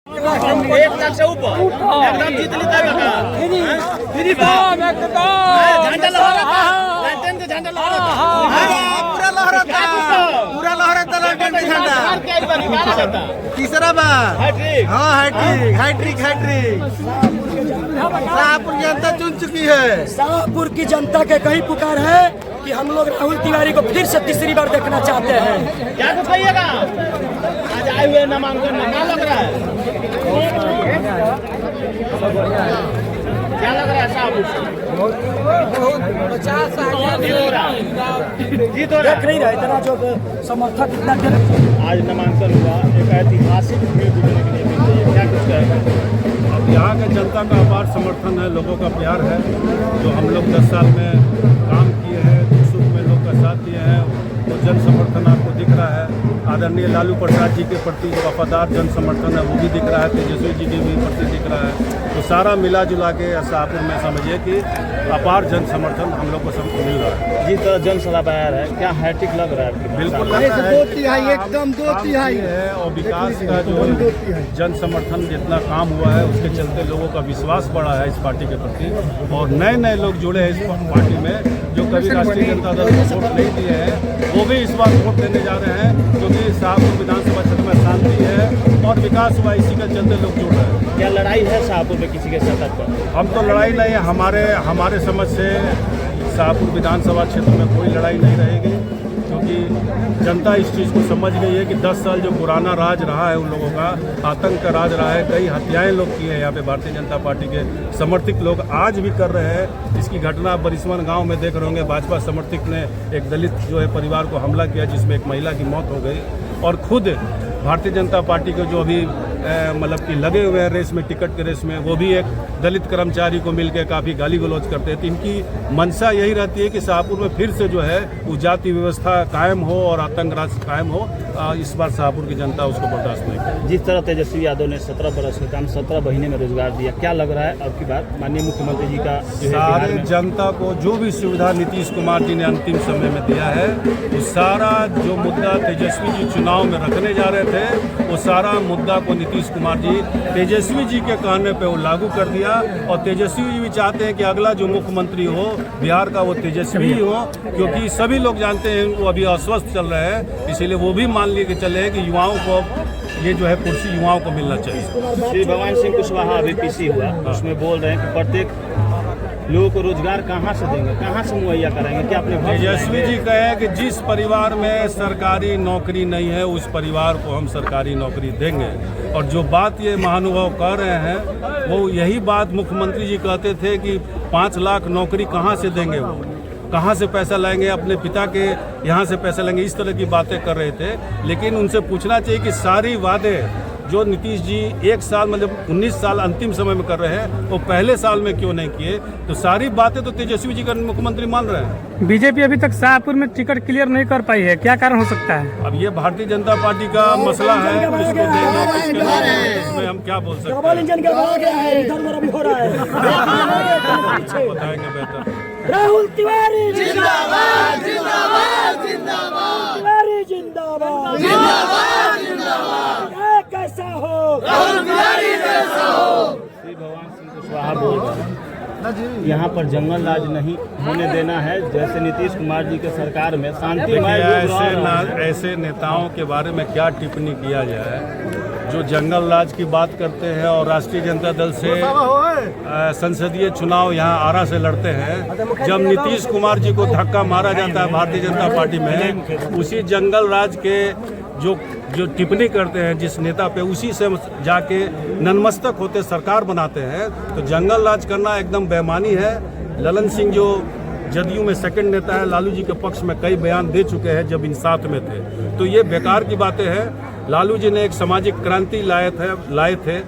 1 लाख से ऊपर एकदम जीत लेता है झंडा लहराता झंडा लहराता पूरा लहराता झंडा। तीसरा बार हाँ हैट्रिक शाहपुर जनता चुन चुकी है। शाहपुर की जनता के कहीं पुकार है कि हम लोग राहुल तिवारी को फिर से तीसरी बार देखना चाहते हैं। क्या कुछ कहिएगा आज आए हुए नामांकन में क्या लग रहा है? क्या लग रहा है शाहपुर? जीत हो रहा देख नहीं रहे इतना जो समर्थक इतना आज नामांकन हुआ, एक ऐतिहासिक भीड़ जुटने के लिए मिल रही है, क्या कुछ कहेगा? अब यहाँ के जनता का अपार समर्थन है, लोगों का प्यार है। जो हम लोग 10 साल में काम किए हैं, सुख में लोग का साथ दिए हैं, वो जन समर्थन आपको दिख रहा है। आदरणीय लालू प्रसाद जी के प्रति जो वफादार जन समर्थन है वो भी दिख रहा है, तेजस्वी जी के भी प्रति दिख रहा है। तो सारा मिला जुला के शाहपुर में समझिए कि अपार जन समर्थन हम लोग को मिल रहा है। जिस तरह जन सभा तैयार है, क्या हैट्रिक लग रहा है? बिल्कुल लग रहा है, 2/3 है। और विकास का जो जन समर्थन जितना काम हुआ है उसके चलते लोगों का विश्वास बढ़ा है इस पार्टी के प्रति, और नए नए लोग जुड़े हैं इस पार्टी में जो कभी राष्ट्रीय जनता दल को वोट नहीं दिए हैं, वो भी इस बार वोट देने जा रहे हैं, क्योंकि शाहपुर विधानसभा क्षेत्र में शांति है और विकास हुआ, इसी के चलते लोग जुड़ रहे हैं। क्या लड़ाई है शाहपुर में किसी के साथ पर? हम तो लड़ाई नहीं है, हमारे समझ से शाहपुर विधानसभा क्षेत्र में कोई लड़ाई नहीं रहेगी, क्योंकि जनता इस चीज़ को समझ गई है कि 10 साल जो पुराना राज रहा है उन लोगों का आतंक का राज रहा है, कई हत्याएं लोग की हैं यहाँ पे भारतीय जनता पार्टी के समर्थक लोग आज भी कर रहे हैं। इसकी घटना बरिसवन गांव में देख रहे होंगे, भाजपा समर्थक ने एक दलित जो है परिवार को हमला किया जिसमें एक महिला की मौत हो गई, और खुद भारतीय जनता पार्टी के जो अभी मतलब कि लगे हुए हैं रेस में, टिकट के रेस में, वो भी एक दलित कर्मचारी को मिलकर काफ़ी गाली गलौज करते हैं। तो इनकी मंशा यही रहती है कि शाहपुर में फिर से जो है वो जाति व्यवस्था कायम हो और आतंक राज कायम हो। इस बार शाहपुर की जनता उसको बर्दाश्त नहीं करेगी। जिस तरह तेजस्वी यादव ने 17 बरस के काम 17 महीने में रोजगार दिया, क्या लग रहा है अब की बात माननीय मुख्यमंत्री जी का सारे जनता को जो भी सुविधा नीतीश कुमार जी ने अंतिम समय में दिया है, वो सारा जो मुद्दा तेजस्वी जी चुनाव में रखने जा रहे थे, वो सारा मुद्दा को नीतीश कुमार जी तेजस्वी जी के कहने पे वो लागू कर दिया। और तेजस्वी जी भी चाहते हैं कि अगला जो मुख्यमंत्री हो बिहार का वो तेजस्वी ही हो, क्योंकि सभी लोग जानते हैं वो अभी अस्वस्थ चल रहे हैं, इसीलिए वो भी मान लिए चले कि युवाओं को ये जो है कुर्सी युवाओं को मिलना चाहिए। श्री भगवान सिंह कुशवाहा अभी पीसी हुआ, उसमें बोल रहे हैं कि प्रत्येक लोगों को रोजगार कहाँ से देंगे, कहाँ से मुहैया कराएंगे? क्या अपने तेजस्वी जी कहे कि जिस परिवार में सरकारी नौकरी नहीं है उस परिवार को हम सरकारी नौकरी देंगे। और जो बात ये महानुभाव कह रहे हैं वो यही बात मुख्यमंत्री जी कहते थे कि 5 लाख नौकरी कहाँ से देंगे, वो कहाँ से पैसा लाएंगे, अपने पिता के यहाँ से पैसा लेंगे, इस तरह की बातें कर रहे थे। लेकिन उनसे पूछना चाहिए कि सारी वादे जो नीतीश जी 1 साल मतलब 19 साल अंतिम समय में कर रहे हैं वो पहले साल में क्यों नहीं किए? तो सारी बातें तो तेजस्वी जी का मुख्यमंत्री मान रहे हैं। बीजेपी अभी तक शाहपुर में टिकट क्लियर नहीं कर पाई है, क्या कारण हो सकता है? अब ये भारतीय जनता पार्टी का मसला है, इसको देंगे इसमें हम क्या बोल सकते हैं, बताएंगे बेहतर। राहुल तिवारी जिंदाबाद, जिंदाबाद, जिंदाबाद, तिवारी जिंदाबाद, जिंदाबाद, जिंदाबाद। कैसा हो राहुल तिवारी जैसा हो। श्री भगवान सिंह कुशवाहा बोल रहे हैं यहाँ पर जंगल राज नहीं होने देना है, जैसे नीतीश कुमार जी के सरकार में शांतिमय। ऐसे नेताओं के बारे में क्या टिप्पणी किया जाए जो जंगल राज की बात करते हैं और राष्ट्रीय जनता दल से संसदीय चुनाव यहाँ आरा से लड़ते हैं। जब नीतीश कुमार जी को धक्का मारा जाता है भारतीय जनता पार्टी में, उसी जंगल राज के जो टिप्पणी करते हैं जिस नेता पे, उसी से जाके नतमस्तक होते सरकार बनाते हैं। तो जंगल राज करना एकदम बेईमानी है। ललन सिंह जो जदयू में सेकंड नेता है, लालू जी के पक्ष में कई बयान दे चुके हैं जब इन साथ में थे, तो ये बेकार की बातें हैं। लालू जी ने एक सामाजिक क्रांति लाए थे,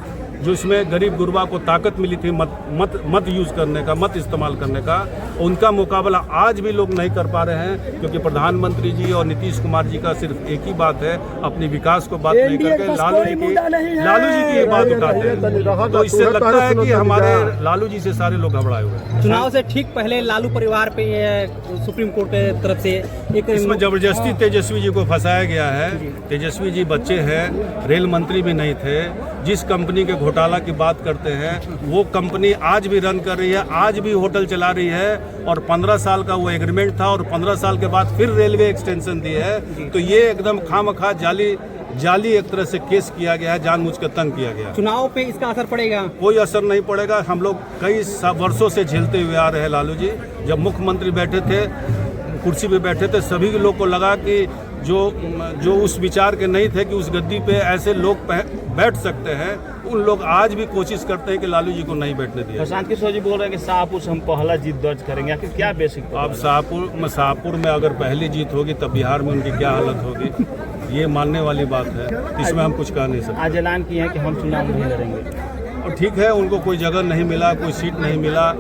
जो इसमें गरीब गुरबा को ताकत मिली थी मत यूज़ करने का, मत इस्तेमाल करने का, उनका मुकाबला आज भी लोग नहीं कर पा रहे हैं। क्योंकि प्रधानमंत्री जी और नीतीश कुमार जी का सिर्फ एक ही बात है, अपनी विकास को बात नहीं करके लालू जी की ये बात उठाते हैं। तो इससे लगता है कि हमारे लालू जी से सारे लोग घबराए हुए हैं। चुनाव से ठीक पहले लालू परिवार पे सुप्रीम कोर्ट के तरफ से एक इसमें जबरदस्ती तेजस्वी जी को फंसाया गया है। तेजस्वी जी बच्चे हैं, रेल मंत्री भी नहीं थे। जिस कंपनी के घोटाला की बात करते हैं वो कंपनी आज भी रन कर रही है, आज भी होटल चला रही है, और 15 साल का वो एग्रीमेंट था और 15 साल के बाद फिर रेलवे एक्सटेंशन दी है। तो ये एकदम खामखा जाली एक तरह से केस किया गया है, जानबूझ कर तंग किया गया। चुनाव पे इसका असर पड़ेगा? कोई असर नहीं पड़ेगा। हम लोग कई वर्षों से झेलते हुए आ रहे हैं। लालू जी जब मुख्यमंत्री बैठे थे, कुर्सी पे बैठे थे, सभी लोग को लगा कि जो उस विचार के नहीं थे कि उस गद्दी पे ऐसे लोग बैठ सकते हैं, उन लोग आज भी कोशिश करते हैं कि लालू जी को नहीं बैठने दिया। प्रशांत किशोर जी बोल रहे हैं कि शाहपुर से हम पहला जीत दर्ज करेंगे, आखिर क्या बेसिक? अब शाहपुर में अगर पहली जीत होगी तब बिहार में उनकी क्या हालत होगी, ये मानने वाली बात है। इसमें हम कुछ कह नहीं सकते। आज ऐलान किए हैं कि हम चुनाव नहीं लड़ेंगे, और ठीक है, उनको कोई जगह नहीं मिला, कोई सीट नहीं मिला।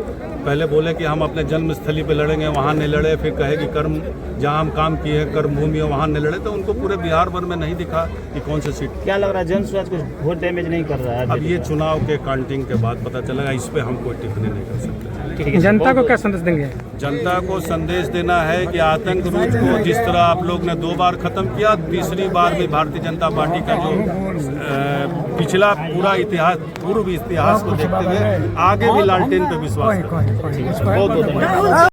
पहले बोले कि हम अपने जन्मस्थली पे लड़ेंगे, वहाँ नहीं लड़े। फिर कहे कि कर्म जहाँ हम काम किए हैं कर्म भूमि है वहाँ नहीं लड़े। तो उनको पूरे बिहार भर में नहीं दिखा कि कौन सी सीट। क्या लग रहा है जन स्वराज कुछ वोट डैमेज नहीं कर रहा है? अब ये चुनाव के काउंटिंग के बाद पता चलेगा, इस पे हम कोई टिप्पणी नहीं कर सकते। जनता को क्या संदेश देंगे? जनता को संदेश देना है कि आतंक रूज को जिस तरह आप लोग ने 2 बार खत्म किया, तीसरी बार भी भारतीय जनता पार्टी का जो पिछला पूरा इतिहास, पूर्व इतिहास को देखते हुए आगे भी लालटेन पे विश्वास करें। बहुत बहुत धन्यवाद।